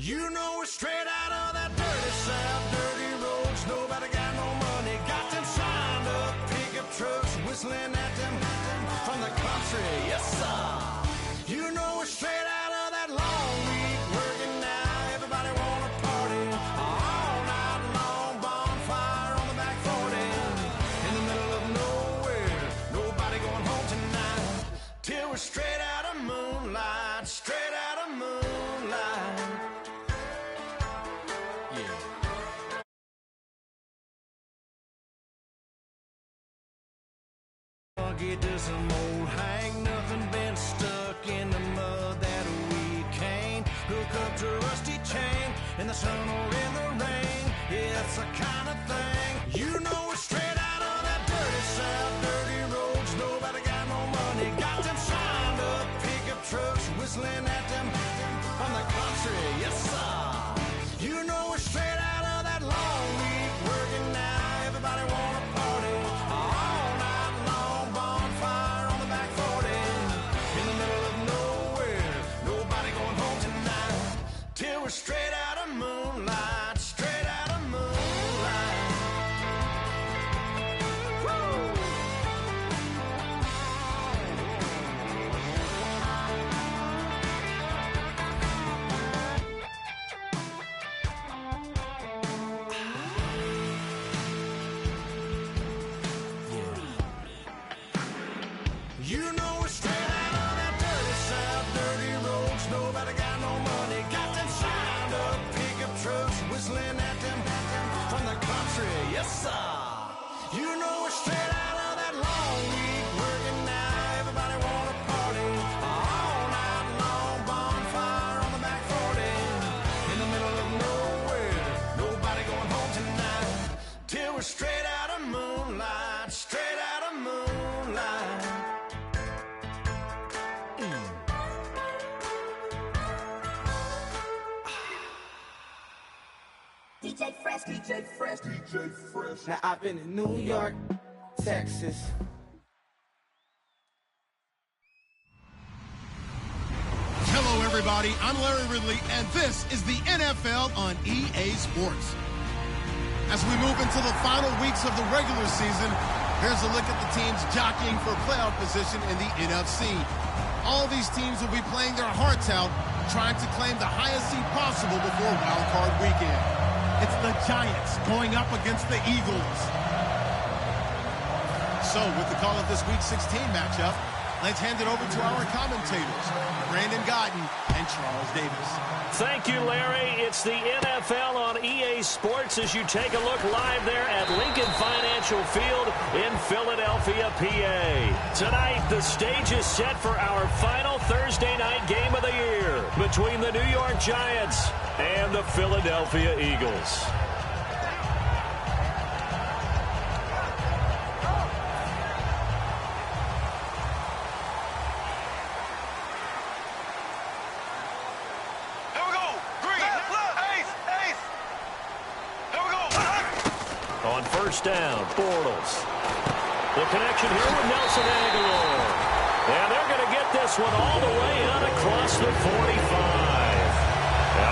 You know we're straight out of that dirty South, dirty roads, nobody got no money. Got them signed up pickup trucks, whistling at them from the country, yes sir. You know we're straight out of that long week, working now, everybody wanna party. All night long, bonfire on the back 40. In the middle of nowhere, nobody going home tonight. Till we're straight out of moonlight, straight out of moonlight. Get to some old hang, nothing been stuck in the mud that we can't hook up to a rusty chain in the sun or in the rain. Yeah, it's the kind of thing. You know we're straight out of that dirty South, dirty roads, nobody got no money. Got them signed up pickup trucks, whistling at them from the country, yes sir. You know we're straight out of that long week, working now, everybody wanna party. All night long, bonfire on the back 40. In the middle of nowhere, nobody going home tonight. Till we're straight out of moonlight, straight out of moonlight. Woo! You know we're straight out of that dirty South, dirty roads, nobody got no money. Got them signed up pickup trucks, whistling at them from the country, yes sir. You know we're straight out of that long week, working now, everybody wanna party. All night long, bonfire on the back 40. In the middle of nowhere, nobody going home tonight. Till we're straight out of moonlight, straight out of moonlight. DJ Fresh, DJ Fresh, DJ Fresh. Now I've been in New York, Texas. Hello everybody, I'm Larry Ridley and this is the NFL on EA Sports. As we move into the final weeks of the regular season, here's a look at the teams jockeying for playoff position in the NFC. All these teams will be playing their hearts out, trying to claim the highest seed possible before Wild Card Weekend. It's the Giants going up against the Eagles. So, with the call of this Week 16 matchup, let's hand it over to our commentators, Brandon Guyton and Charles Davis. Thank you, Larry. It's the NFL on EA Sports as you take a look live there at Lincoln Financial Field in Philadelphia, PA. Tonight, the stage is set for our final Thursday night game of the year between the New York Giants and the Philadelphia Eagles. On first down, Bortles. The connection here with Nelson Aguilar. And they're going to get this one all the way out across the 45.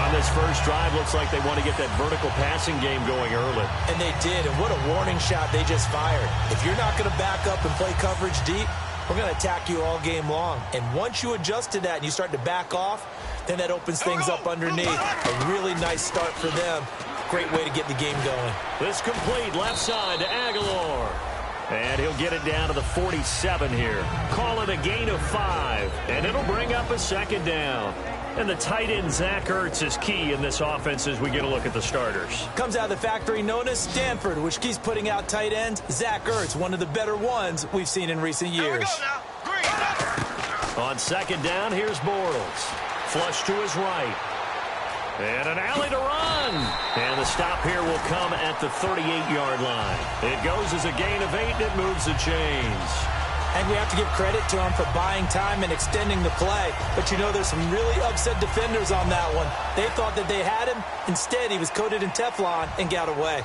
On this first drive, looks like they want to get that vertical passing game going early. And they did, and what a warning shot they just fired. If you're not going to back up and play coverage deep, we're going to attack you all game long. And once you adjust to that and you start to back off, then that opens things up underneath. A really nice start for them. Great way to get the game going. This complete left side to Aguilar. And he'll get it down to the 47 here. Call it a gain of 5. And it'll bring up a second down. And the tight end, Zach Ertz, is key in this offense as we get a look at the starters. Comes out of the factory known as Stanford, which keeps putting out tight ends. Zach Ertz, one of the better ones we've seen in recent years. On second down, here's Bortles. Flush to his right. And an alley to run. And the stop here will come at the 38-yard line. It goes as a gain of 8, and it moves the chains. And we have to give credit to him for buying time and extending the play. But you know, there's some really upset defenders on that one. They thought that they had him. Instead, he was coated in Teflon and got away.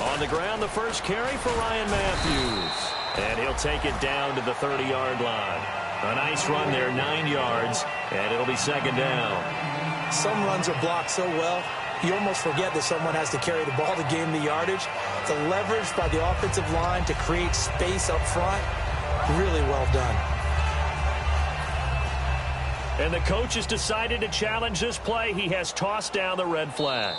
On the ground, the first carry for Ryan Matthews. And he'll take it down to the 30-yard line. A nice run there, 9 yards, and it'll be second down. Some runs are blocked so well, you almost forget that someone has to carry the ball to gain the yardage. The leverage by the offensive line to create space up front, really well done. And the coach has decided to challenge this play. He has tossed down the red flag.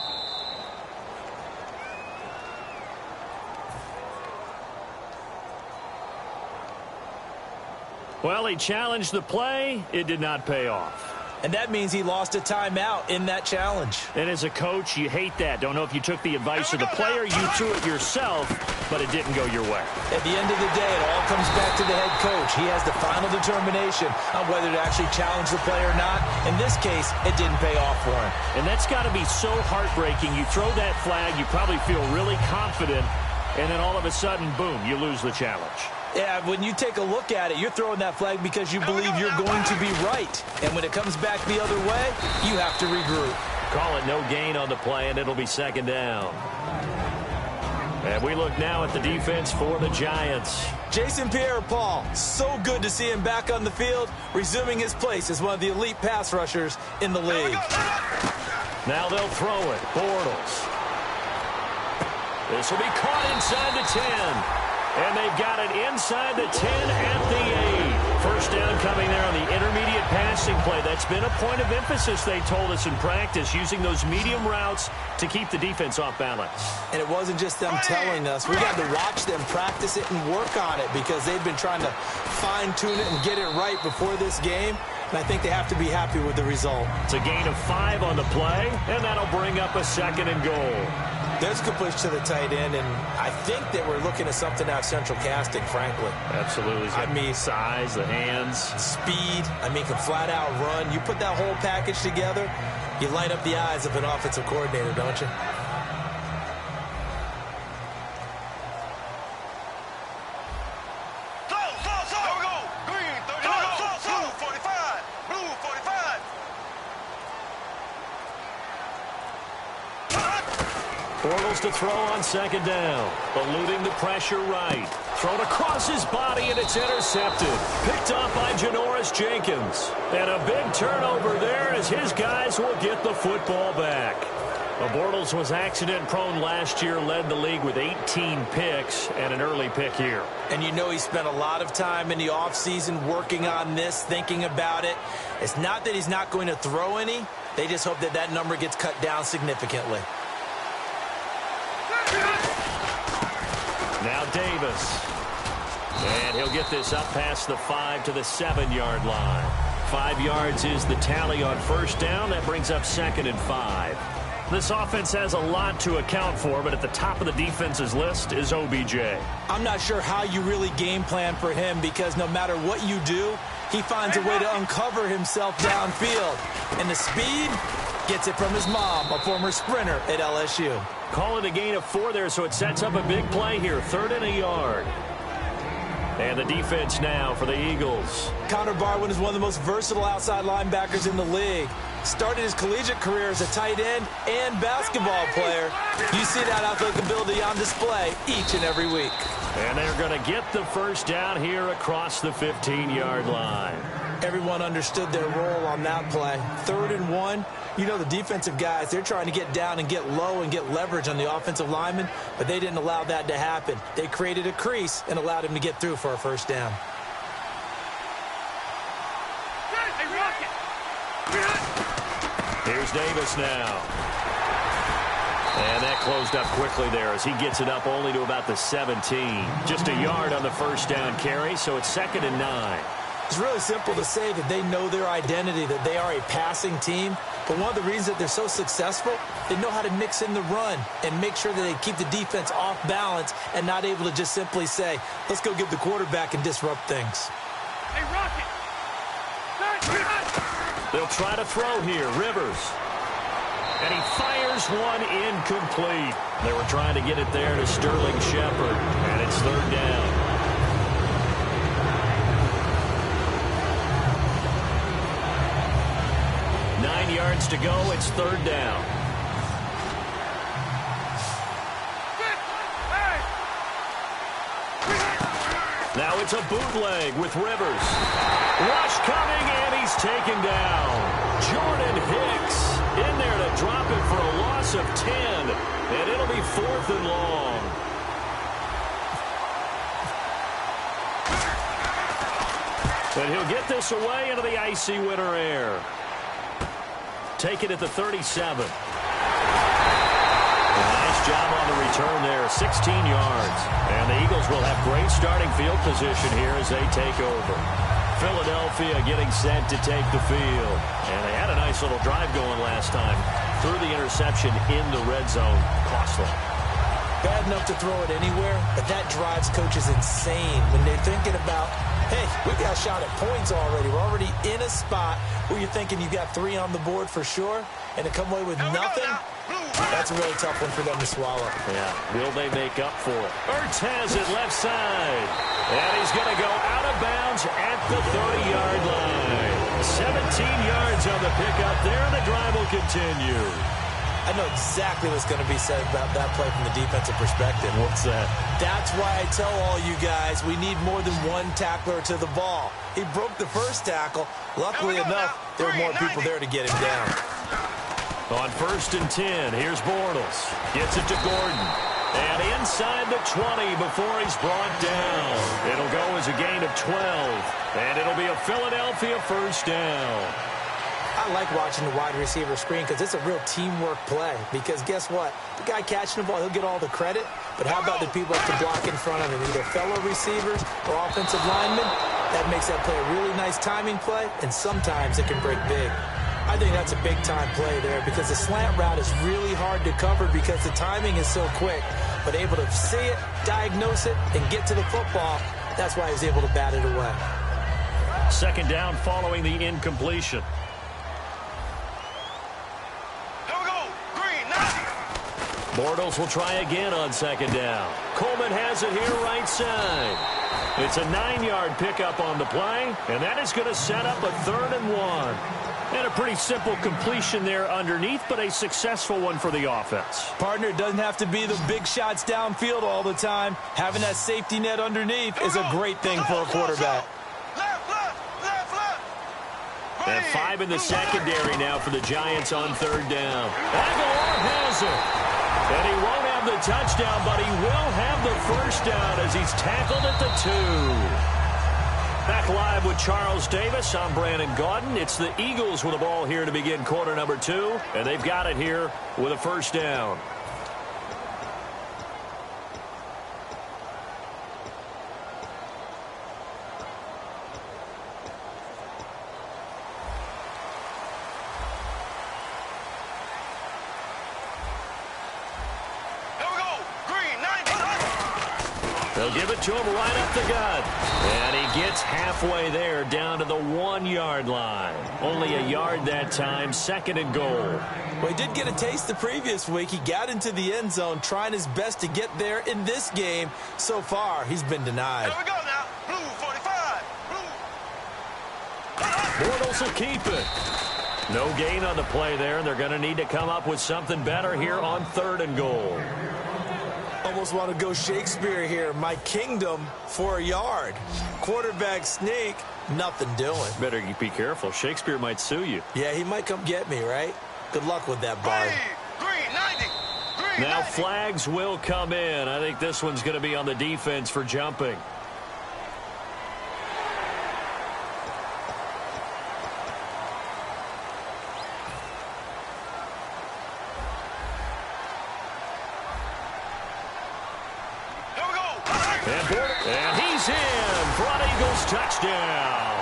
Well, he challenged the play. It did not pay off. And that means he lost a timeout in that challenge. And as a coach, you hate that. Don't know if you took the advice of the player, you threw it yourself, but it didn't go your way. At the end of the day, it all comes back to the head coach. He has the final determination on whether to actually challenge the play or not. In this case, it didn't pay off for him. And that's got to be so heartbreaking. You throw that flag, you probably feel really confident, and then all of a sudden, boom, you lose the challenge. Yeah, when you take a look at it, you're throwing that flag because you believe you're going to be right. And when it comes back the other way, you have to regroup. Call it no gain on the play, and it'll be second down. And we look now at the defense for the Giants. Jason Pierre-Paul, so good to see him back on the field, resuming his place as one of the elite pass rushers in the league. Now they'll throw it. Bortles. This will be caught inside the 10. And they've got it inside the 10 at the 8. First down coming there on the intermediate passing play. That's been a point of emphasis, they told us in practice, using those medium routes to keep the defense off balance. And it wasn't just them telling us. We got to watch them practice it and work on it because they've been trying to fine-tune it and get it right before this game. And I think they have to be happy with the result. It's a gain of 5 on the play, and that'll bring up a second and goal. There's a good push to the tight end, and I think that we're looking at something out of central casting, frankly. Absolutely. I mean, size, the hands. Speed. I mean, can flat out run. You put that whole package together, you light up the eyes of an offensive coordinator, don't you? Bortles to throw on second down. Eluding the pressure right. Thrown across his body, and it's intercepted. Picked off by Janoris Jenkins. And a big turnover there as his guys will get the football back. Bortles was accident-prone last year, led the league with 18 picks and an early pick here. And you know he spent a lot of time in the offseason working on this, thinking about it. It's not that he's not going to throw any. They just hope that that number gets cut down significantly. Now Davis. And he'll get this up past the 5 to the 7-yard line. 5 yards is the tally on first down. That brings up second and 5. This offense has a lot to account for, but at the top of the defense's list is OBJ. I'm not sure how you really game plan for him because no matter what you do, he finds a way to uncover himself downfield. And the speed gets it from his mom, a former sprinter at LSU. Call it a gain of 4 there, so it sets up a big play here. 3rd and a yard. And the defense now for the Eagles. Connor Barwin is one of the most versatile outside linebackers in the league. Started his collegiate career as a tight end and basketball player. You see that athletic ability on display each and every week. And they're going to get the first down here across the 15-yard line. Everyone understood their role on that play. 3rd and 1. You know the defensive guys, they're trying to get down and get low and get leverage on the offensive lineman, but they didn't allow that to happen. They created a crease and allowed him to get through for a first down. Here's Davis now. And that closed up quickly there as he gets it up only to about the 17. Just a yard on the first down carry, so it's 2nd and 9. It's really simple to say that they know their identity, that they are a passing team. But one of the reasons that they're so successful, they know how to mix in the run and make sure that they keep the defense off balance and not able to just simply say, let's go get the quarterback and disrupt things. Hey, Rocket! They'll try to throw here. Rivers. And he fires one incomplete. They were trying to get it there to Sterling Shepard. And it's 3rd down. Yards to go. It's 3rd down. Now it's a bootleg with Rivers. Rush coming, and he's taken down. Jordan Hicks in there to drop it for a loss of 10. And it'll be 4th and long. And he'll get this away into the icy winter air. Take it at the 37. Nice job on the return there, 16 yards. And the Eagles will have great starting field position here as they take over. Philadelphia getting set to take the field. And they had a nice little drive going last time. Threw the interception in the red zone. Costly. Bad enough to throw it anywhere, but that drives coaches insane when they're thinking about, hey, we got a shot at points already. We're already in a spot where you're thinking you got 3 on the board for sure, and to come away with nothing, that's a really tough one for them to swallow. Yeah, will they make up for it? Ertz has it left side, and he's going to go out of bounds at the 30-yard line. 17 yards on the pickup there, and the drive will continue. I know exactly what's going to be said about that play from the defensive perspective. What's that? That's why I tell all you guys we need more than one tackler to the ball. He broke the first tackle. Luckily enough, there were more people there to get him down. On 1st and 10, here's Bortles. Gets it to Gordon. And inside the 20 before he's brought down. It'll go as a gain of 12. And it'll be a Philadelphia first down. I like watching the wide receiver screen because it's a real teamwork play. Because guess what? The guy catching the ball, he'll get all the credit. But how about the people that can block in front of him, either fellow receivers or offensive linemen? That makes that play a really nice timing play, and sometimes it can break big. I think that's a big-time play there because the slant route is really hard to cover because the timing is so quick. But able to see it, diagnose it, and get to the football, that's why he was able to bat it away. 2nd down following the incompletion. Bortles will try again on 2nd down. Coleman has it here right side. It's a 9-yard pickup on the play, and that is going to set up a 3rd and 1. And a pretty simple completion there underneath, but a successful one for the offense. Partner, doesn't have to be the big shots downfield all the time. Having that safety net underneath is a great thing for a quarterback. And 5 in the secondary now for the Giants on 3rd down. Aguilar has it. And he won't have the touchdown, but he will have the first down as he's tackled at the 2. Back live with Charles Davis. I'm Brandon Gaudin. It's the Eagles with the ball here to begin quarter number 2. And they've got it here with a first down. They'll give it to him right up the gut. And he gets halfway there down to the 1-yard line. Only a yard that time, 2nd and goal. Well, he did get a taste the previous week. He got into the end zone, trying his best to get there in this game. So far, he's been denied. Here we go now. Blue 45. Blue. Bortles will keep it. No gain on the play there, and they're going to need to come up with something better here on 3rd and goal. Almost want to go Shakespeare here. My kingdom for a yard. Quarterback sneak, nothing doing. Better be careful. Shakespeare might sue you. Yeah, he might come get me, right? Good luck with that, Bard. Now flags will come in. I think this one's going to be on the defense for jumping. And he's in for an Eagles touchdown.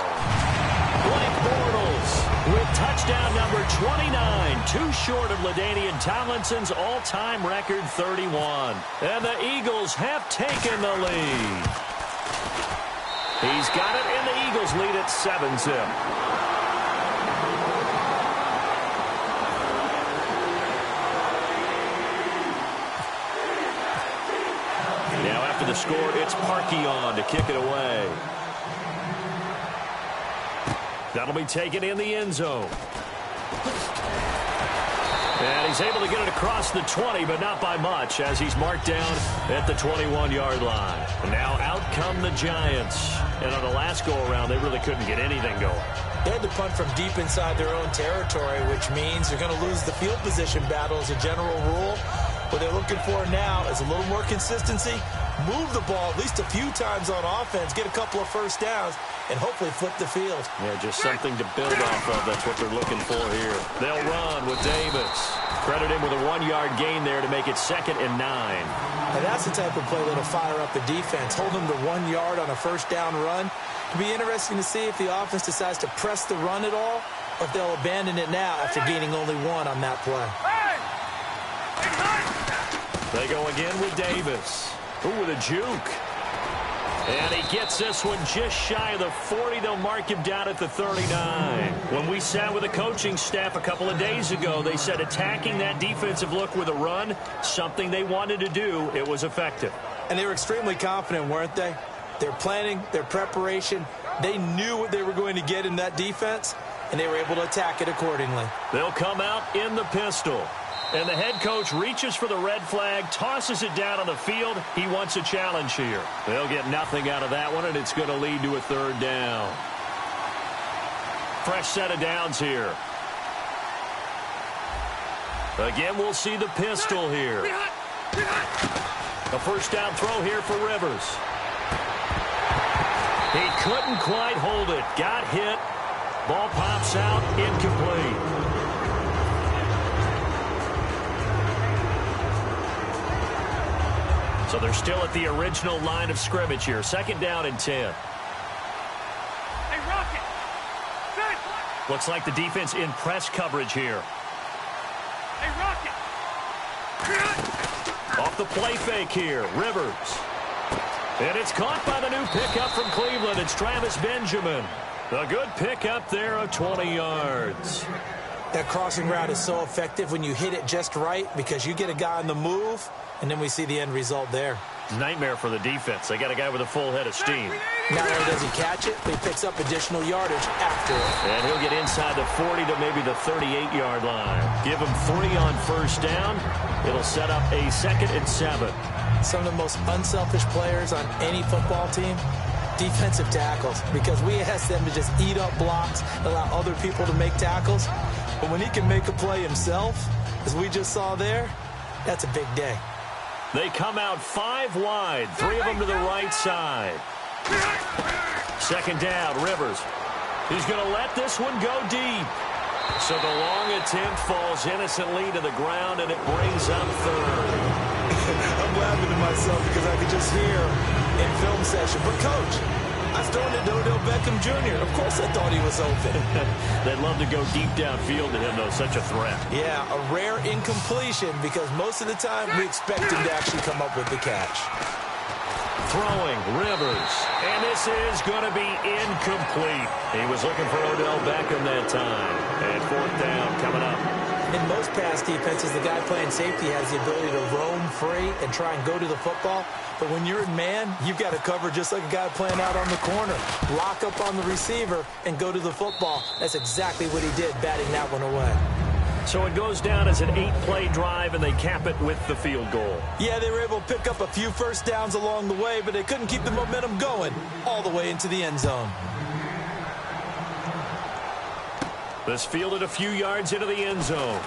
Blake Bortles with touchdown number 29, too short of LaDainian Tomlinson's all-time record 31. And the Eagles have taken the lead. He's got it, and the Eagles lead at 7-zip. Now after the score, it's Parkey on to kick it away. That'll be taken in the end zone. And he's able to get it across the 20, but not by much, as he's marked down at the 21-yard line. And now out come the Giants. And on the last go-around, they really couldn't get anything going. They had to punt from deep inside their own territory, which means they're going to lose the field position battle as a general rule. What they're looking for now is a little more consistency, move the ball at least a few times on offense, get a couple of first downs, and hopefully flip the field. Yeah, just something to build off of. That's what they're looking for here. They'll run with Davis. Credit him with a 1-yard gain there to make it 2nd and 9. And that's the type of play that'll fire up the defense. Hold them to 1 yard on a first down run. It'll be interesting to see if the offense decides to press the run at all, or if they'll abandon it now after gaining only 1 on that play. They go again with Davis. Ooh, with a juke. And he gets this one just shy of the 40. They'll mark him down at the 39. When we sat with the coaching staff a couple of days ago, they said attacking that defensive look with a run, something they wanted to do, it was effective. And they were extremely confident, weren't they? Their planning, their preparation, they knew what they were going to get in that defense, and they were able to attack it accordingly. They'll come out in the pistol. And the head coach reaches for the red flag, tosses it down on the field. He wants a challenge here. They'll get nothing out of that one, and it's going to lead to a 3rd down. Fresh set of downs here. Again, we'll see the pistol here. A first down throw here for Rivers. He couldn't quite hold it. Got hit. Ball pops out, incomplete. So they're still at the original line of scrimmage here. 2nd down and 10. Hey, Rocket! Good! Looks like the defense in press coverage here. Hey, Rocket! Off the play fake here, Rivers. And it's caught by the new pickup from Cleveland. It's Travis Benjamin. A good pickup there of 20 yards. That crossing route is so effective when you hit it just right because you get a guy on the move, and then we see the end result there. Nightmare for the defense. They got a guy with a full head of steam. Not only does he catch it, but he picks up additional yardage after it. And he'll get inside the 40 to maybe the 38-yard line. Give him 3 on first down. It'll set up a 2nd and 7. Some of the most unselfish players on any football team, defensive tackles, because we ask them to just eat up blocks, allow other people to make tackles. But when he can make a play himself, as we just saw there, that's a big day. They come out 5 wide, 3 of them to the right side. 2nd down, Rivers. He's going to let this one go deep. So the long attempt falls innocently to the ground, and it brings up 3rd. I'm laughing to myself because I could just hear in film session, but Coach, I was throwing it to Odell Beckham Jr. Of course I thought he was open. They'd love to go deep downfield to him, though. Such a threat. Yeah, a rare incompletion because most of the time we expect him to actually come up with the catch. Throwing, Rivers. And this is going to be incomplete. He was looking for Odell Beckham that time. And 4th down coming up. In most pass defenses, the guy playing safety has the ability to roam free and try and go to the football. But when you're in man, you've got to cover just like a guy playing out on the corner. Lock up on the receiver and go to the football. That's exactly what he did, batting that one away. So it goes down as an 8-play drive, and they cap it with the field goal. Yeah, they were able to pick up a few first downs along the way, but they couldn't keep the momentum going all the way into the end zone. This fielded a few yards into the end zone.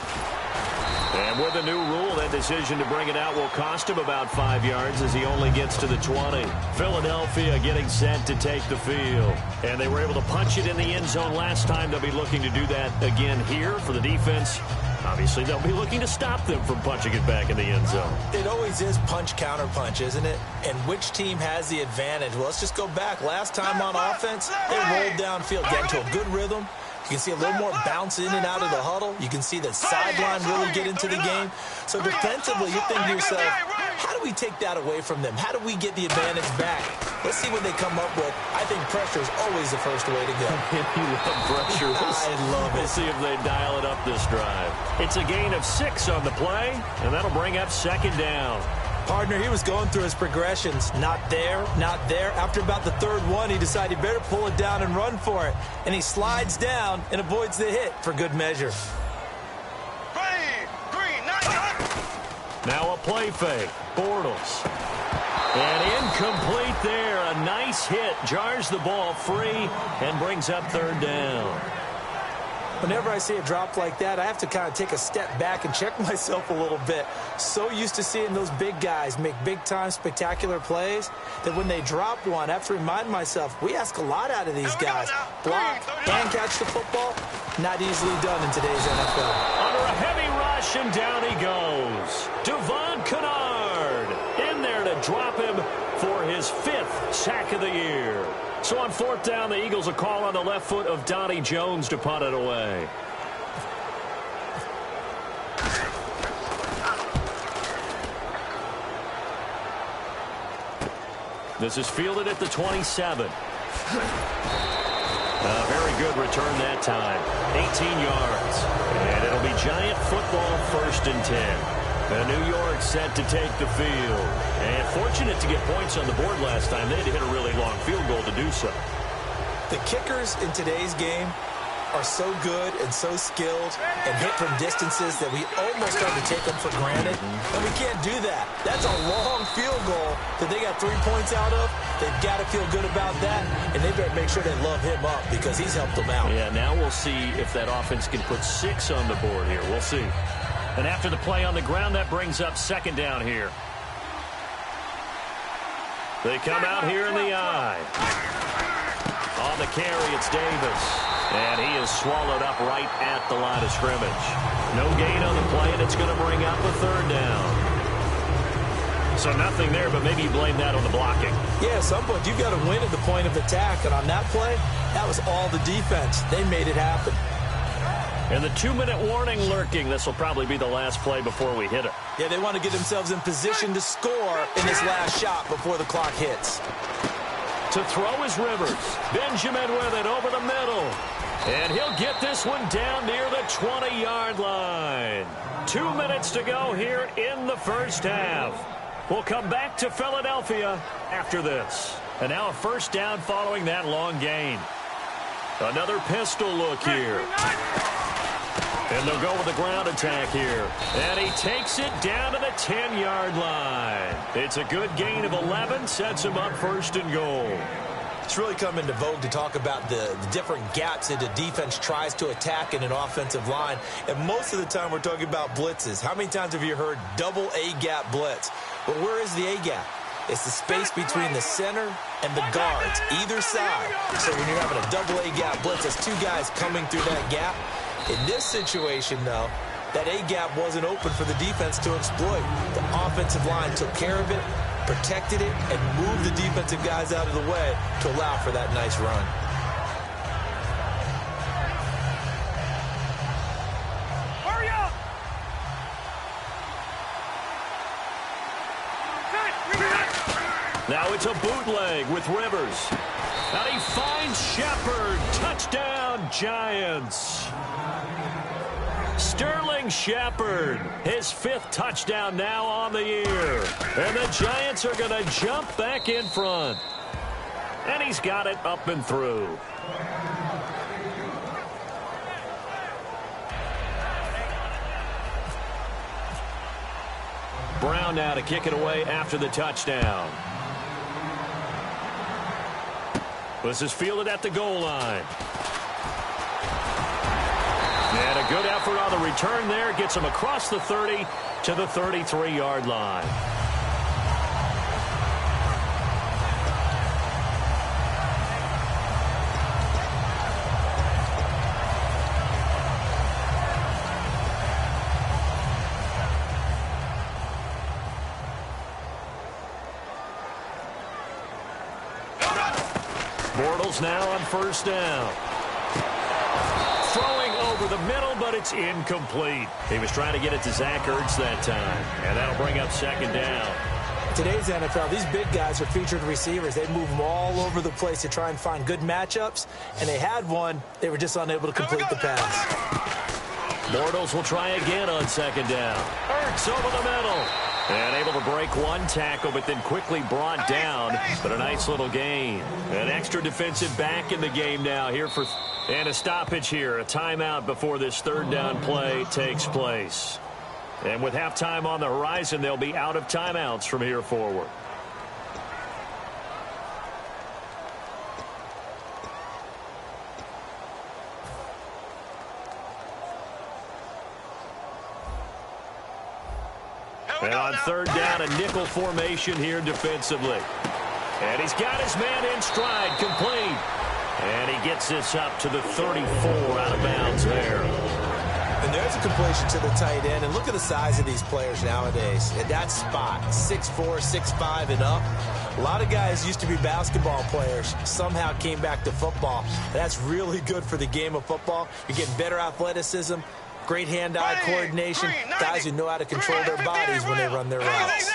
And with the new rule, that decision to bring it out will cost him about 5 yards as he only gets to the 20. Philadelphia getting set to take the field. And they were able to punch it in the end zone last time. They'll be looking to do that again here for the defense. Obviously, they'll be looking to stop them from punching it back in the end zone. It always is punch-counter-punch, isn't it? And which team has the advantage? Well, let's just go back. Last time on offense, they rolled downfield, got into a good rhythm. You can see a little more bounce in and out of the huddle. You can see the sideline really get into the game. So defensively, you think to yourself, how do we take that away from them? How do we get the advantage back? Let's see what they come up with. I think pressure is always the first way to go. You love pressure. I love it. We'll see if they dial it up this drive. It's a gain of 6 on the play, and that'll bring up 2nd down. Partner, he was going through his progressions. Not there, not there. After about the 3rd one, he decided he better pull it down and run for it. And he slides down and avoids the hit for good measure. Now a play fake. Bortles. And incomplete there. A nice hit. Jars the ball free and brings up third down. Whenever I see a drop like that, I have to kind of take a step back and check myself a little bit. So used to seeing those big guys make big-time spectacular plays that when they drop one, I have to remind myself, we ask a lot out of these guys. Block and catch the football, not easily done in today's NFL. Under a heavy rush, and down he goes. Devon Kennard in there to drop him for his 5th sack of the year. So on 4th down, the Eagles will call on the left foot of Donnie Jones to punt it away. This is fielded at the 27. A very good return that time. 18 yards. And it'll be Giant football, 1st and 10. New York set to take the field. And fortunate to get points on the board last time. They had to hit a really long field goal to do so. The kickers in today's game are so good and so skilled and hit from distances that we almost start to take them for granted. And we can't do that. That's a long field goal that they got 3 points out of. They've got to feel good about that, and they better make sure they love him up because he's helped them out. Yeah, now we'll see if that offense can put 6 on the board here. We'll see. And after the play on the ground, that brings up 2nd down here. They come out here in the eye. On the carry, it's Davis. And he is swallowed up right at the line of scrimmage. No gain on the play, and it's going to bring up a 3rd down. So nothing there, but maybe you blame that on the blocking. Yeah, at some point, you've got to win at the point of attack. And on that play, that was all the defense. They made it happen. And the 2-minute warning lurking. This will probably be the last play before we hit it. Yeah, they want to get themselves in position to score in this last shot before the clock hits. To throw is Rivers. Benjamin with it over the middle. And he'll get this one down near the 20-yard line. 2 minutes to go here in the first half. We'll come back to Philadelphia after this. And now a 1st down following that long gain. Another pistol look here. And they'll go with the ground attack here. And he takes it down to the 10-yard line. It's a good gain of 11. Sets him up 1st and goal. It's really come into vogue to talk about the different gaps that a defense tries to attack in an offensive line. And most of the time we're talking about blitzes. How many times have you heard double A-gap blitz? But where is the A-gap? It's the space between the center and the guards, either side. So when you're having a double A-gap blitz, there's 2 guys coming through that gap. In this situation, though, that A-gap wasn't open for the defense to exploit. The offensive line took care of it, protected it, and moved the defensive guys out of the way to allow for that nice run. Hurry up! Now it's a bootleg with Rivers. And he finds Shepard. Touchdown, Giants. Sterling Shepard, his 5th touchdown now on the year. And the Giants are going to jump back in front. And he's got it up and through. Brown now to kick it away after the touchdown. This is fielded at the goal line. And a good effort on the return there. Gets him across the 30 to the 33-yard line. Bortles now on 1st down. Throwing over the middle, but it's incomplete. He was trying to get it to Zach Ertz that time, and that'll bring up 2nd down. Today's NFL, these big guys are featured receivers. They move them all over the place to try and find good matchups, and they had one. They were just unable to complete the pass. Bortles will try again on 2nd down. Ertz over the middle. And able to break one tackle, but then quickly brought down. But a nice little gain. An extra defensive back in the game now here for... And a stoppage here, a timeout before this 3rd down play takes place. And with halftime on the horizon, they'll be out of timeouts from here forward. And on third down, a nickel formation here defensively. And he's got his man in stride, complete. And he gets this up to the 34, out of bounds there. And there's a completion to the tight end. And look at the size of these players nowadays. At that spot, 6'4", 6'5", and up. A lot of guys used to be basketball players, somehow came back to football. That's really good for the game of football. You're getting better athleticism, great hand-eye coordination, guys who know how to control their bodies when they run their routes.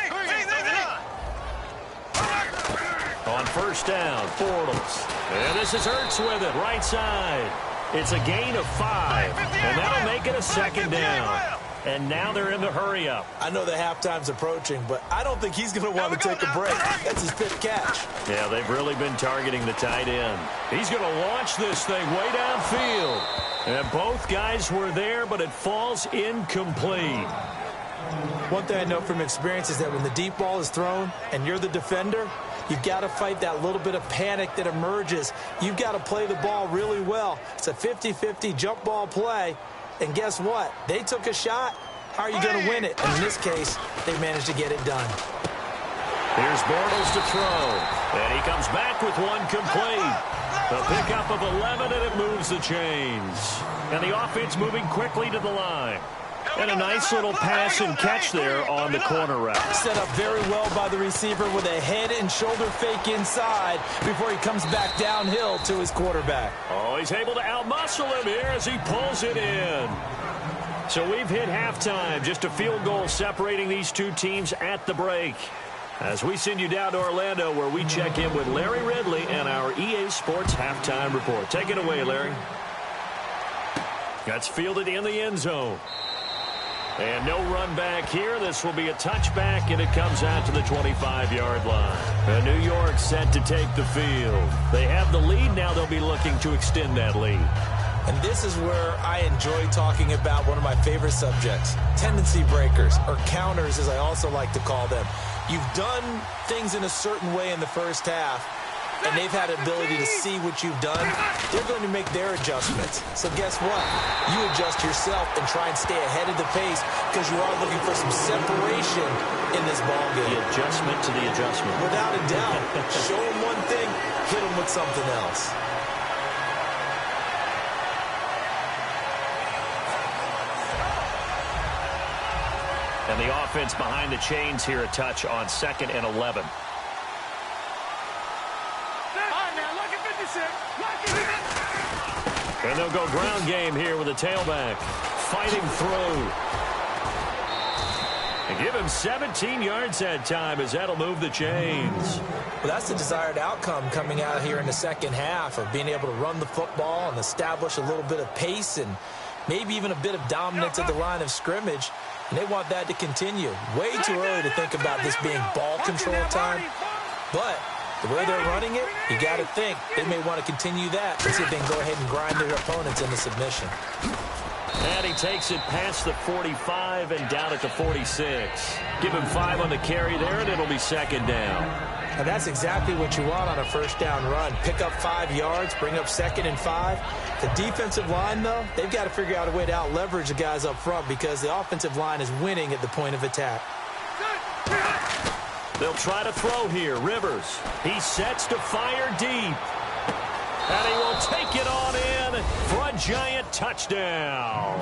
On first down, Bortles. And this is Hurts with it, right side. It's a gain of 5, and that'll make it a second down. And now they're in the hurry-up. I know the halftime's approaching, but I don't think he's going to want to take a break. That's his 5th catch. Yeah, they've really been targeting the tight end. He's going to launch this thing way downfield. And both guys were there, but it falls incomplete. One thing I know from experience is that when the deep ball is thrown and you're the defender, you've got to fight that little bit of panic that emerges. You've got to play the ball really well. It's a 50-50 jump ball play. And guess what? They took a shot. How are you going to win it? And in this case, they managed to get it done. Here's Bortles to throw. And he comes back with one complete. The pickup of 11, and it moves the chains. And the offense moving quickly to the line. And a nice little pass and catch there on the corner route. Set up very well by the receiver with a head and shoulder fake inside before he comes back downhill to his quarterback. Oh, he's able to outmuscle him here as he pulls it in. So we've hit halftime. Just a field goal separating these two teams at the break. As we send you down to Orlando, where we check in with Larry Ridley and our EA Sports Halftime Report. Take it away, Larry. That's fielded in the end zone. And no run back here. This will be a touchback, and it comes out to the 25-yard line. And New York set to take the field. They have the lead. Now they'll be looking to extend that lead. And this is where I enjoy talking about one of my favorite subjects, tendency breakers, or counters, as I also like to call them. You've done things in a certain way in the first half, and they've had the ability to see what you've done. They're going to make their adjustments. So guess what? You adjust yourself and try and stay ahead of the pace because you are looking for some separation in this ballgame. The adjustment to the adjustment. Without a doubt. Show them one thing, hit them with something else. And the offense behind the chains here, a touch on 2nd and 11. And they'll go ground game here with a tailback. Fighting through. And give him 17 yards that time as that'll move the chains. Well, that's the desired outcome coming out here in the second half of being able to run the football and establish a little bit of pace and maybe even a bit of dominance at the line of scrimmage. And they want that to continue. Way too early to think about this being ball control time. But the way they're running it, you got to think they may want to continue that. Let's see if they can go ahead and grind their opponents into submission. And he takes it past the 45 and down at the 46. Give him 5 on the carry there, and it'll be 2nd down. And that's exactly what you want on a first down run. Pick up 5 yards, bring up 2nd and 5. The defensive line, though, they've got to figure out a way to out-leverage the guys up front because the offensive line is winning at the point of attack. They'll try to throw here. Rivers. He sets to fire deep. And he will take it on in for a giant touchdown.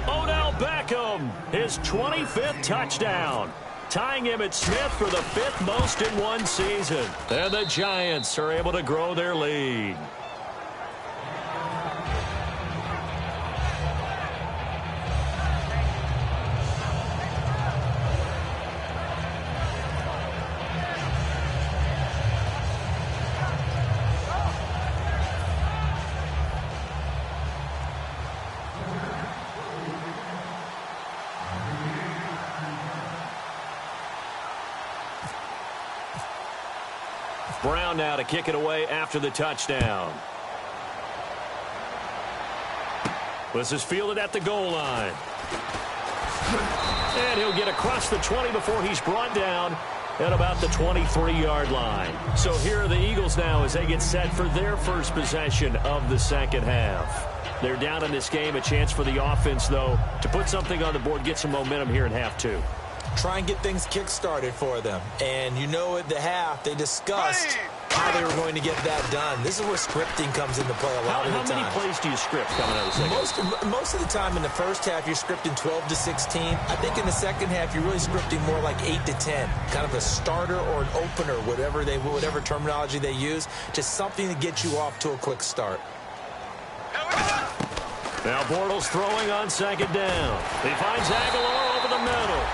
Odell Beckham, his 25th touchdown. Tying him at Smith for the 5th most in one season. And the Giants are able to grow their lead. Brown now to kick it away after the touchdown. This is fielded at the goal line. And he'll get across the 20 before he's brought down at about the 23-yard line. So here are the Eagles now as they get set for their first possession of the second half. They're down in this game. A chance for the offense, though, to put something on the board, get some momentum here in half two. Try and get things kick-started for them. And you know at the half, they discussed how they were going to get that done. This is where scripting comes into play a lot of the time. How many plays do you script coming out of the second? Most of the time in the first half, you're scripting 12 to 16. I think in the second half, you're really scripting more like 8 to 10. Kind of a starter or an opener, whatever terminology they use. Just something to get you off to a quick start. Now Bortles throwing on second down. He finds Aguilar over the middle.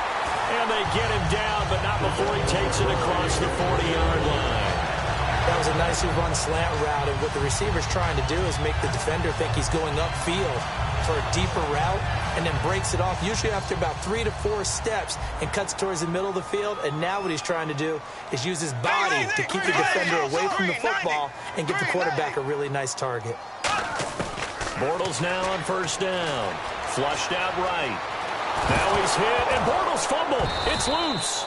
And they get him down, but not before he takes it across the 40-yard line. That was a nicely run slant route, and what the receiver's trying to do is make the defender think he's going upfield for a deeper route, and then breaks it off, usually after about 3 to 4 steps, and cuts towards the middle of the field. And now what he's trying to do is use his body to keep the defender away from the football and give the quarterback a really nice target. Bortles now on first down. Flushed out right. Now he's hit, and Bortles fumbled. It's loose.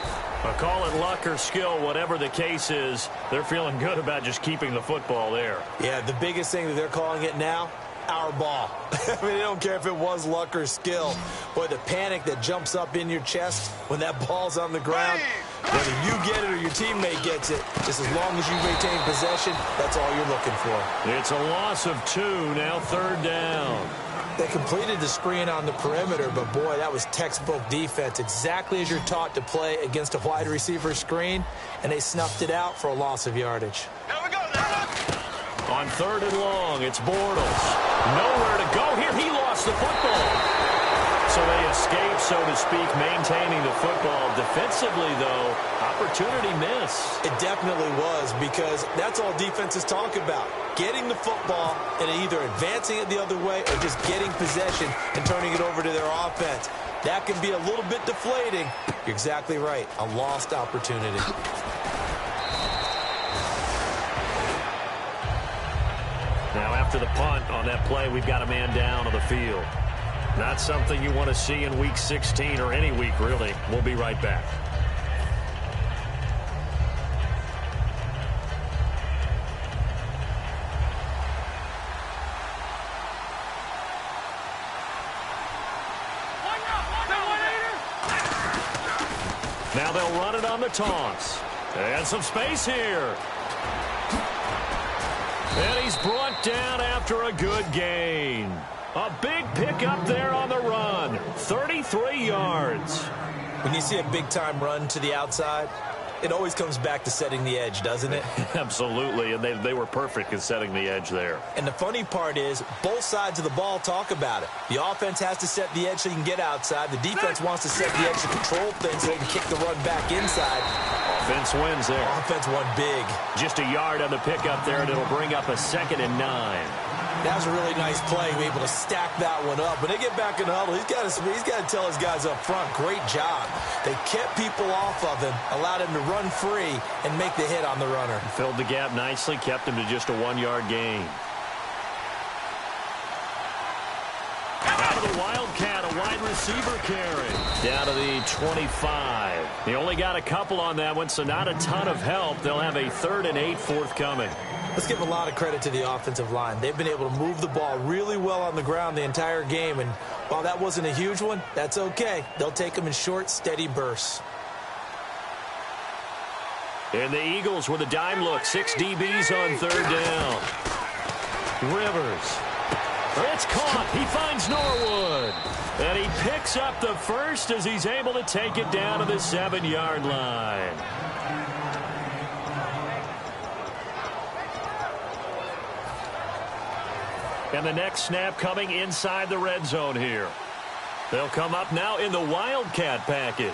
Call it luck or skill, whatever the case is. They're feeling good about just keeping the football there. Yeah, the biggest thing that they're calling it now, our ball. I mean, they don't care if it was luck or skill. Boy, the panic that jumps up in your chest when that ball's on the ground, whether you get it or your teammate gets it, just as long as you retain possession, that's all you're looking for. It's a loss of 2, now third down. They completed the screen on the perimeter, but boy, that was textbook defense, exactly as you're taught to play against a wide receiver screen, and they snuffed it out for a loss of yardage. On third and long, it's Bortles. Nowhere to go here. He lost the football. So they escape, so to speak, maintaining the football. Defensively, though, opportunity miss. It definitely was, because that's all defenses talk about. Getting the football and either advancing it the other way or just getting possession and turning it over to their offense. That can be a little bit deflating. You're exactly right. A lost opportunity. Now after the punt on that play, we've got a man down on the field. Not something you want to see in Week 16 or any week, really. We'll be right back. Now they'll run it on the toss. And some space here. And he's brought down after a good gain. A big pickup there on the run. 33 yards. When you see a big-time run to the outside, it always comes back to setting the edge, doesn't it? Absolutely, and they were perfect in setting the edge there. And the funny part is, both sides of the ball talk about it. The offense has to set the edge so you can get outside. The defense wants to set the edge to control things so they can kick the run back inside. Offense wins there. Offense won big. Just a yard on the pickup there, and it'll bring up a 2nd and 9. That was a really nice play, able to stack that one up. When they get back in the huddle, he's got to tell his guys up front, great job. They kept people off of him, allowed him to run free, and make the hit on the runner. Filled the gap nicely, kept him to just a 1-yard gain. Out of the Wildcat, a wide receiver carry. Down to the 25. They only got a couple on that one, so not a ton of help. They'll have a 3rd and 8 forthcoming. Let's give a lot of credit to the offensive line. They've been able to move the ball really well on the ground the entire game, and while that wasn't a huge one, that's okay. They'll take them in short, steady bursts. And the Eagles with a dime look. 6 DBs on 3rd down. Rivers. It's caught. He finds Norwood. And he picks up the first as he's able to take it down to the 7-yard line. And the next snap coming inside the red zone here. They'll come up now in the Wildcat package.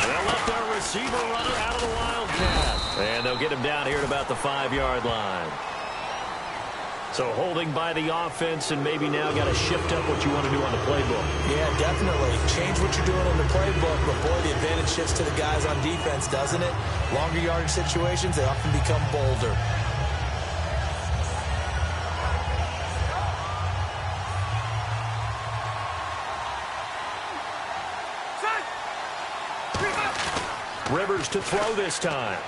They'll let their receiver run it out of the Wildcat. And they'll get him down here at about the 5-yard line. So holding by the offense, and maybe now got to shift up what you want to do on the playbook. Yeah, definitely. Change what you're doing on the playbook, but boy, the advantage shifts to the guys on defense, doesn't it? Longer yardage situations, they often become bolder. Rivers to throw this time.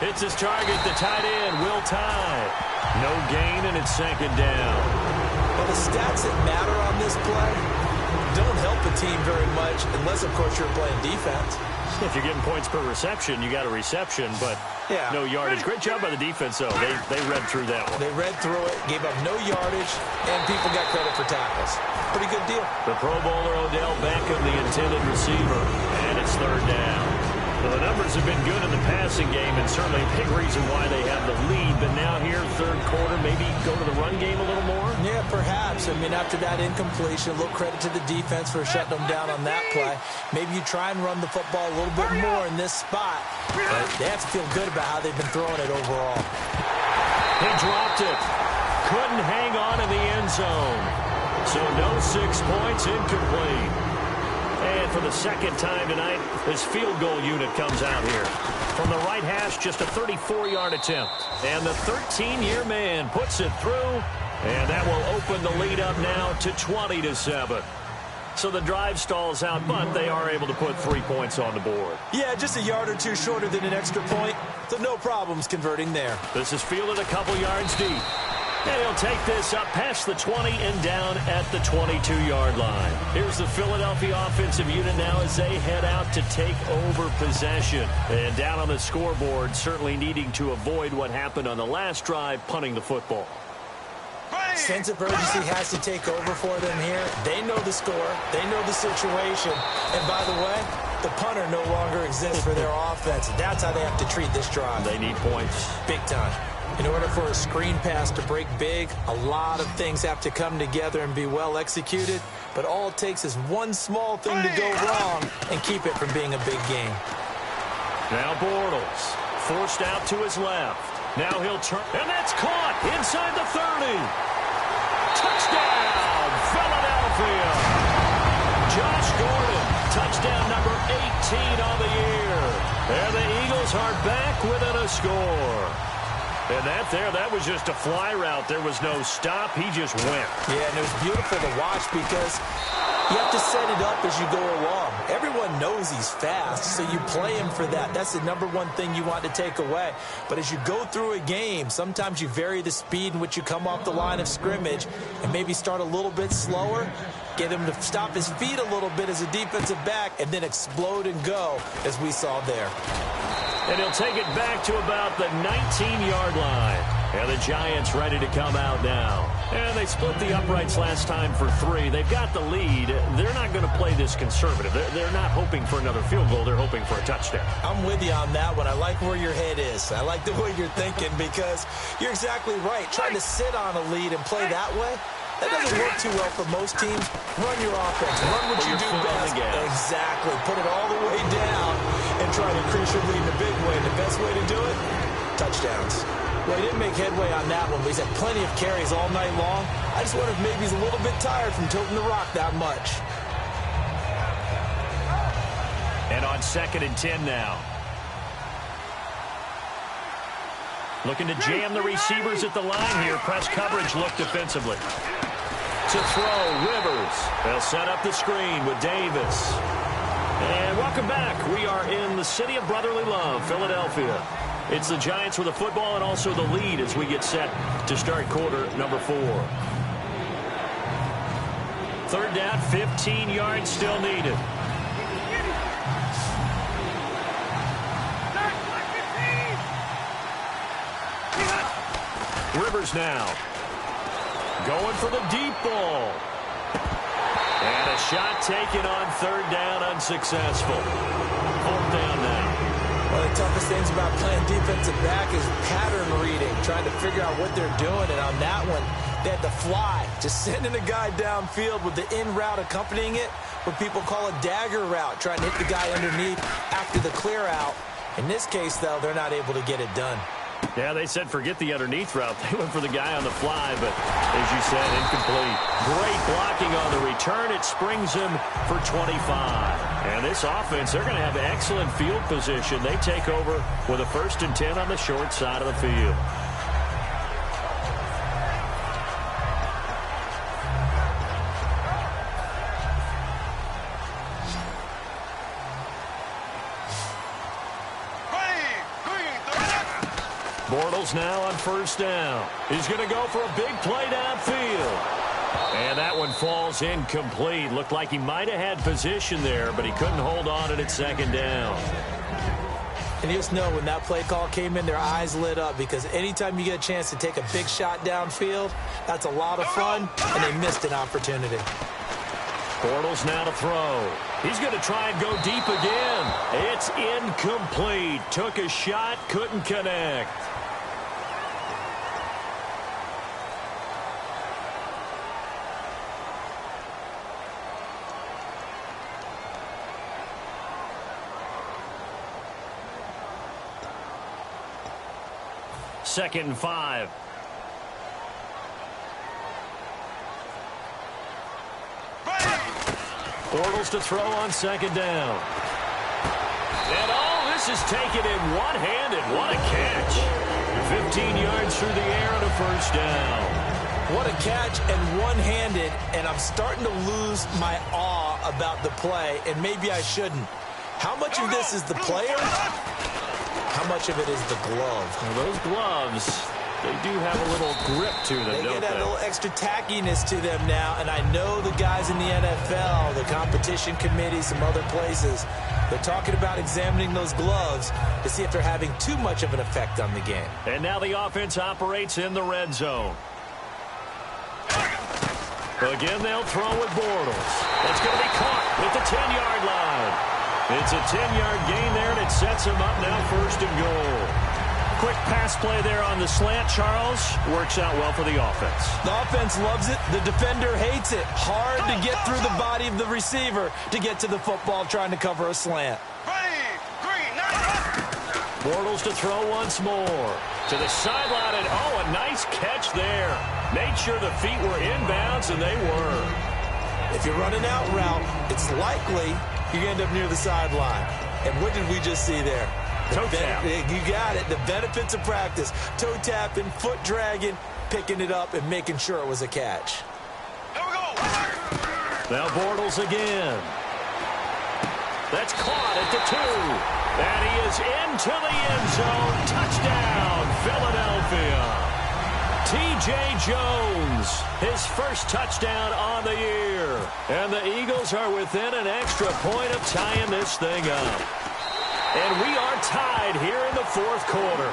It's his target, the tight end, Will Tye. No gain, and it's second down. Well, the stats that matter on this play don't help the team very much unless, of course, you're playing defense. If you're getting points per reception, you got a reception, but no yardage. Great job by the defense, though. They read through that one. They read through it, gave up no yardage, and people got credit for tackles. Pretty good deal. The Pro Bowler Odell Beckham, the intended receiver, and it's third down. Well, the numbers have been good in the passing game, and certainly a big reason why they have the lead. But now here, third quarter, maybe go to the run game a little more? Yeah, perhaps. I mean, after that incompletion, a little credit to the defense for shutting them down on that play. Maybe you try and run the football a little bit more in this spot. But they have to feel good about how they've been throwing it overall. He dropped it. Couldn't hang on in the end zone. So no 6 points, incomplete. And for the second time tonight, this field goal unit comes out here. From the right hash, just a 34-yard attempt. And the 13-year man puts it through. And that will open the lead up now to 20-7. So the drive stalls out, but they are able to put 3 points on the board. Yeah, just a yard or two shorter than an extra point. So no problems converting there. This is fielded a couple yards deep. And he'll take this up past the 20 and down at the 22-yard line. Here's the Philadelphia offensive unit now as they head out to take over possession. And down on the scoreboard, certainly needing to avoid what happened on the last drive, punting the football. Sense of urgency has to take over for them here. They know the score. They know the situation. And by the way, the punter no longer exists for their offense. That's how they have to treat this drive. They need points. Big time. In order for a screen pass to break big, a lot of things have to come together and be well executed. But all it takes is one small thing to go wrong and keep it from being a big game. Now Bortles, forced out to his left. Now he'll turn, and that's caught inside the 30. Touchdown, Philadelphia. Josh Gordon, touchdown number 18 on the year. And the Eagles are back within a score. And that was just a fly route. There was no stop. He just went. Yeah, and it was beautiful to watch because you have to set it up as you go along. Everyone knows he's fast, so you play him for that. That's the number one thing you want to take away. But as you go through a game, sometimes you vary the speed in which you come off the line of scrimmage and maybe start a little bit slower, get him to stop his feet a little bit as a defensive back, and then explode and go, as we saw there. And he'll take it back to about the 19-yard line. And the Giants ready to come out now. And they split the uprights last time for 3. They've got the lead. They're not going to play this conservative. They're not hoping for another field goal. They're hoping for a touchdown. I'm with you on that one. I like where your head is. I like the way you're thinking because you're exactly right. Trying to sit on a lead and play that way, that doesn't work too well for most teams. Run your offense. Run what you do best. Exactly. Put it all the way down and try to increase your lead in a big way. And the best way to do it, touchdowns. Well, he didn't make headway on that one, but he's had plenty of carries all night long. I just wonder if maybe he's a little bit tired from toting the rock that much. And on 2nd and 10 now. Looking to jam the receivers at the line here. Press coverage look defensively. To throw, Rivers. They'll set up the screen with Davis. And welcome back. We are in the city of brotherly love, Philadelphia. It's the Giants with the football and also the lead as we get set to start quarter number 4. Third down, 15 yards still needed. Rivers now. Going for the deep ball. And a shot taken on third down, unsuccessful. 4th down now. One of the toughest things about playing defensive back is pattern reading, trying to figure out what they're doing. And on that one, they had to fly, just sending a guy downfield with the in route accompanying it, what people call a dagger route, trying to hit the guy underneath after the clear out. In this case, though, they're not able to get it done. Yeah, they said forget the underneath route. They went for the guy on the fly, but as you said, incomplete. Great blocking on the return. It springs him for 25. And this offense, they're going to have excellent field position. They take over with a 1st and 10 on the short side of the field. Bortles now on first down. He's going to go for a big play downfield. And that one falls incomplete. Looked like he might have had position there, but he couldn't hold on at second down. And you just know when that play call came in, their eyes lit up, because anytime you get a chance to take a big shot downfield, that's a lot of fun, and they missed an opportunity. Bortles now to throw. He's going to try and go deep again. It's incomplete. Took a shot, couldn't connect. Second and 5. Bortles to throw on second down. And this is taken in one-handed. What a catch. 15 yards through the air and a first down. What a catch and one-handed, and I'm starting to lose my awe about the play, and maybe I shouldn't. How much of this is the player? How much of it is the glove? Well, those gloves, they do have a little grip to them, They don't get they? a little extra tackiness to them now, and I know the guys in the NFL, the competition committee, some other places, they're talking about examining those gloves to see if they're having too much of an effect on the game. And now the offense operates in the red zone. Again, they'll throw with Bortles. It's going to be caught at the 10-yard line. It's a 10-yard gain there, and it sets him up now first and goal. Quick pass play there on the slant, Charles. Works out well for the offense. The offense loves it. The defender hates it. Hard to get through the body of the receiver to get to the football trying to cover a slant. Bortles to throw once more. To the sideline, and a nice catch there. Made sure the feet were inbounds, and they were. If you're running out route, it's likely you end up near the sideline. And what did we just see there? Toe tap. You got it. The benefits of practice. Toe tapping, foot dragging, picking it up, and making sure it was a catch. Here we go. Now Bortles again. That's caught at the 2. And he is into the end zone. Touchdown, Philadelphia. T.J. Jones, his first touchdown on the year. And the Eagles are within an extra point of tying this thing up. And we are tied here in the fourth quarter.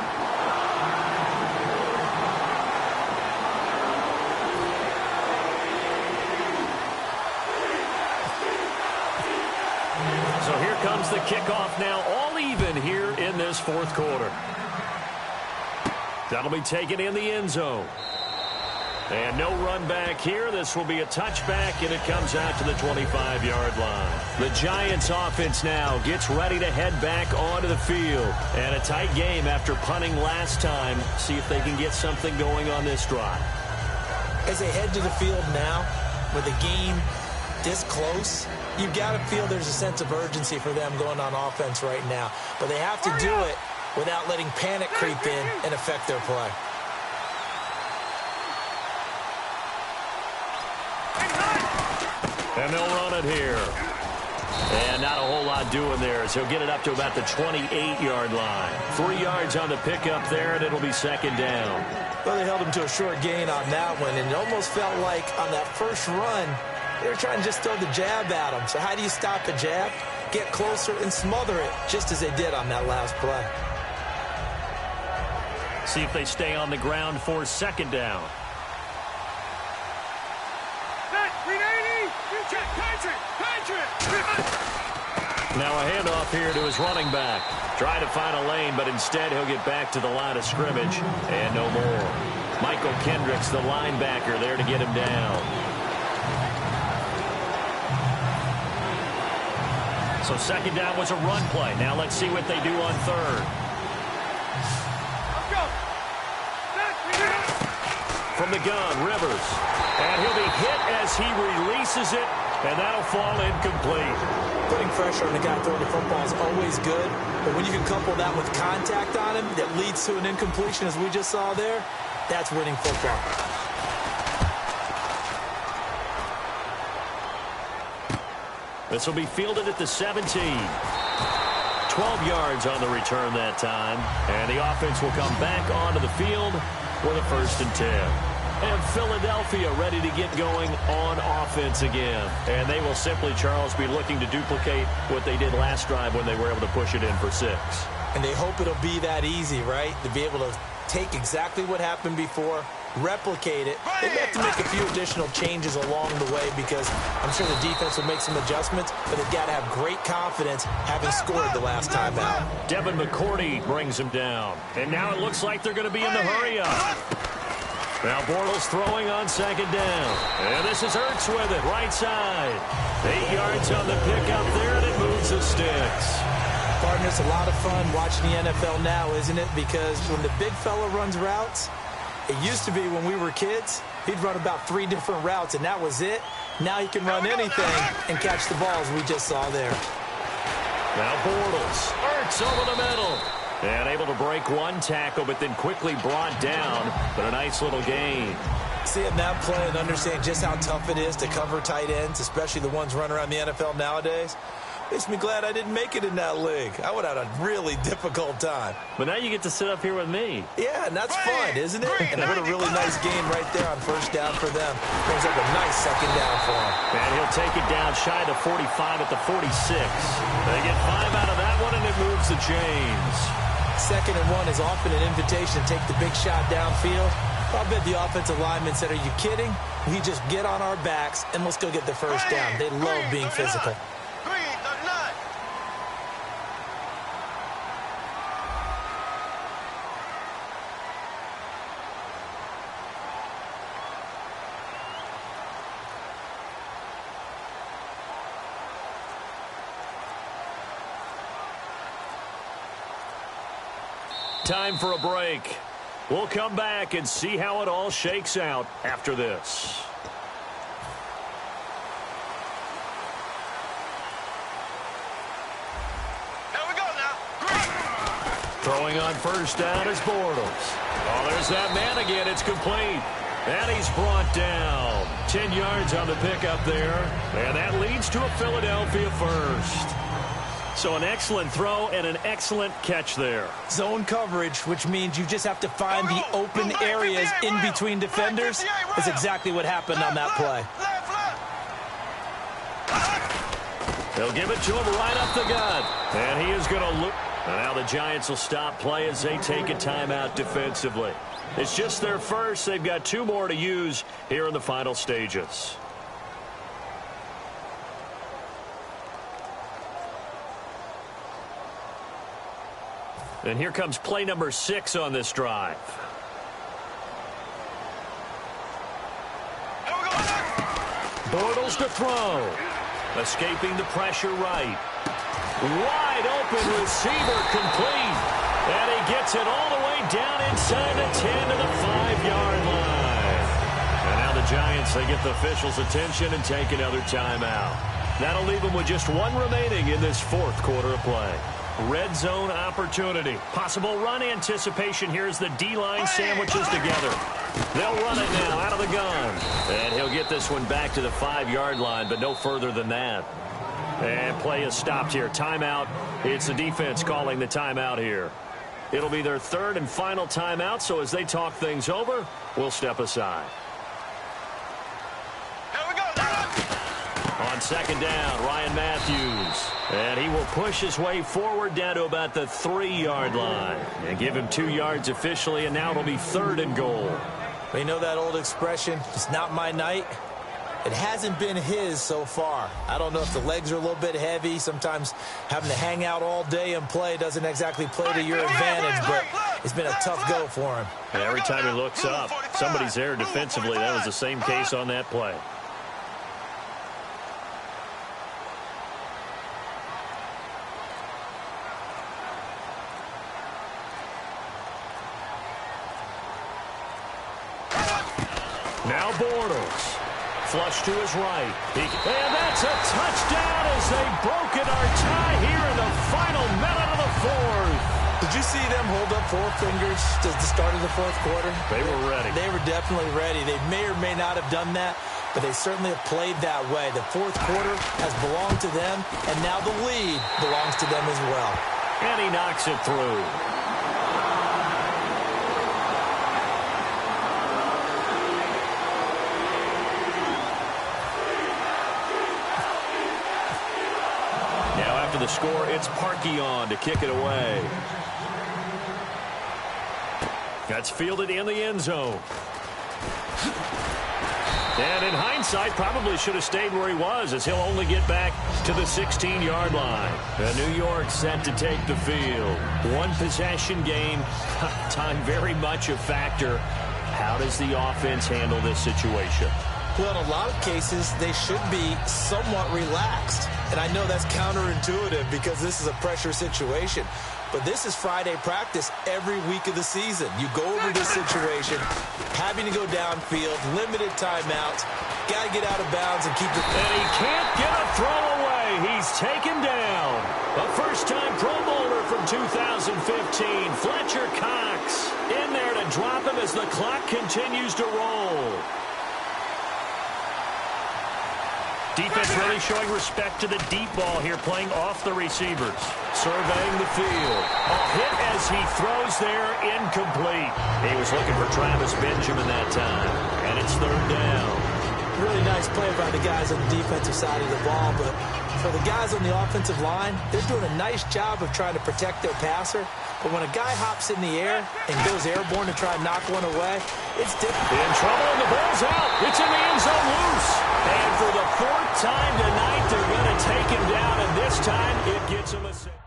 So here comes the kickoff now, all even here in this fourth quarter. That'll be taken in the end zone. And no run back here. This will be a touchback, and it comes out to the 25-yard line. The Giants offense now gets ready to head back onto the field. And a tight game after punting last time. See if they can get something going on this drive. As they head to the field now, with the game this close, you've got to feel there's a sense of urgency for them going on offense right now. But they have to do it without letting panic creep in and affect their play. And they'll run it here. And not a whole lot doing there, so he'll get it up to about the 28-yard line. 3 yards on the pickup there, and it'll be second down. Well, they held him to a short gain on that one, and it almost felt like on that first run, they were trying to just throw the jab at him. So how do you stop a jab? Get closer and smother it, just as they did on that last play. See if they stay on the ground for second down. Now a handoff here to his running back. Trying to find a lane, but instead he'll get back to the line of scrimmage. And no more. Michael Kendricks, the linebacker, there to get him down. So second down was a run play. Now let's see what they do on third. From the gun, Rivers. And he'll be hit as he releases it, and that'll fall incomplete. Putting pressure on the guy throwing the football is always good, but when you can couple that with contact on him that leads to an incompletion, as we just saw there, that's winning football. This will be fielded at the 17. 12 12 yards on the return that time. And the offense will come back onto the field with a 1st and 10. And Philadelphia ready to get going on offense again. And they will simply, Charles, be looking to duplicate what they did last drive when they were able to push it in for 6. And they hope it'll be that easy, right? To be able to take exactly what happened before, replicate it. They may have to make a few additional changes along the way because I'm sure the defense will make some adjustments, but they've got to have great confidence having scored the last time out. Devin McCourty brings him down. And now it looks like they're going to be in the hurry-up. Now Bortles throwing on 2nd down. And this is Ertz with it, right side. 8 yards on the pickup there, and it moves the sticks. Partner, it's a lot of fun watching the NFL now, isn't it? Because when the big fella runs routes, it used to be when we were kids, he'd run about 3 different routes, and that was it. Now he can run anything and catch the balls we just saw there. Now Bortles, Ertz over the middle. And able to break 1 tackle, but then quickly brought down. But a nice little gain. Seeing that play and understanding just how tough it is to cover tight ends, especially the ones running around the NFL nowadays, makes me glad I didn't make it in that league. I would have had a really difficult time. But now you get to sit up here with me. Yeah, and that's fun, isn't it? And what a really nice game right there on 1st down for them. Brings up a nice 2nd down for him. And he'll take it down shy of 45 at the 46. They get 5 out of that one, and it moves the chains. 2nd and 1 is often an invitation to take the big shot downfield. I bet the offensive lineman said, are you kidding? We just get on our backs and let's go get the 1st down. They love being physical. Time for a break. We'll come back and see how it all shakes out after this. Here we go now. Throwing on 1st down is Bortles. Oh, there's that man again. It's complete. And he's brought down. 10 yards on the pickup there. And that leads to a Philadelphia 1st. So an excellent throw and an excellent catch there. Zone coverage, which means you just have to find the open areas in between defenders. That's exactly what happened on that play. They'll give it to him right up the gut. And he is going to look. And now the Giants will stop play as they take a timeout defensively. It's just their first. They've got 2 more to use here in the final stages. And here comes play number 6 on this drive. Bortles to throw. Escaping the pressure right. Wide open receiver complete. And he gets it all the way down inside the 10 to the 5-yard line. And now the Giants, they get the officials' attention and take another timeout. That'll leave them with just 1 remaining in this 4th quarter of play. Red zone opportunity. Possible run anticipation here as the D-line sandwiches together. They'll run it now out of the gun. And he'll get this one back to the 5-yard line, but no further than that. And play is stopped here. Timeout. It's the defense calling the timeout here. It'll be their 3rd and final timeout, so as they talk things over, we'll step aside. On 2nd down, Ryan Matthews. And he will push his way forward down to about the 3-yard line. And give him 2 yards officially, and now it'll be 3rd and goal. You know that old expression, it's not my night? It hasn't been his so far. I don't know if the legs are a little bit heavy. Sometimes having to hang out all day and play doesn't exactly play to your advantage, but it's been a tough go for him. And every time he looks up, somebody's there defensively. That was the same case on that play. Now Bortles. Flush to his right. And that's a touchdown as they broken our tie here in the final minute of the 4th. Did you see them hold up 4 fingers at the start of the 4th quarter? They were ready. They were definitely ready. They may or may not have done that, but they certainly have played that way. The 4th quarter has belonged to them, and now the lead belongs to them as well. And he knocks it through. Now after the score, it's Parkey on to kick it away. That's fielded in the end zone. And in hindsight, probably should have stayed where he was, as he'll only get back to the 16-yard line. The New York set to take the field. One possession game. Time very much a factor. How does the offense handle this situation? Well, in a lot of cases, they should be somewhat relaxed. And I know that's counterintuitive because this is a pressure situation. But this is Friday practice every week of the season. You go over this situation, having to go downfield, limited timeouts, got to get out of bounds and keep it. And he can't get a throw away. He's taken down. A first-time Pro Bowler from 2015, Fletcher Cox, in there to drop him as the clock continues to roll. Defense really showing respect to the deep ball here, playing off the receivers. Surveying the field. A hit as he throws there, incomplete. He was looking for Travis Benjamin that time, and it's third down. Really nice play by the guys on the defensive side of the ball, but for the guys on the offensive line, they're doing a nice job of trying to protect their passer. But when a guy hops in the air and goes airborne to try and knock one away, it's different. In trouble, and the ball's out. It's in the end zone loose. And for the fourth time tonight, they're going to take him down, and this time it gets him a save.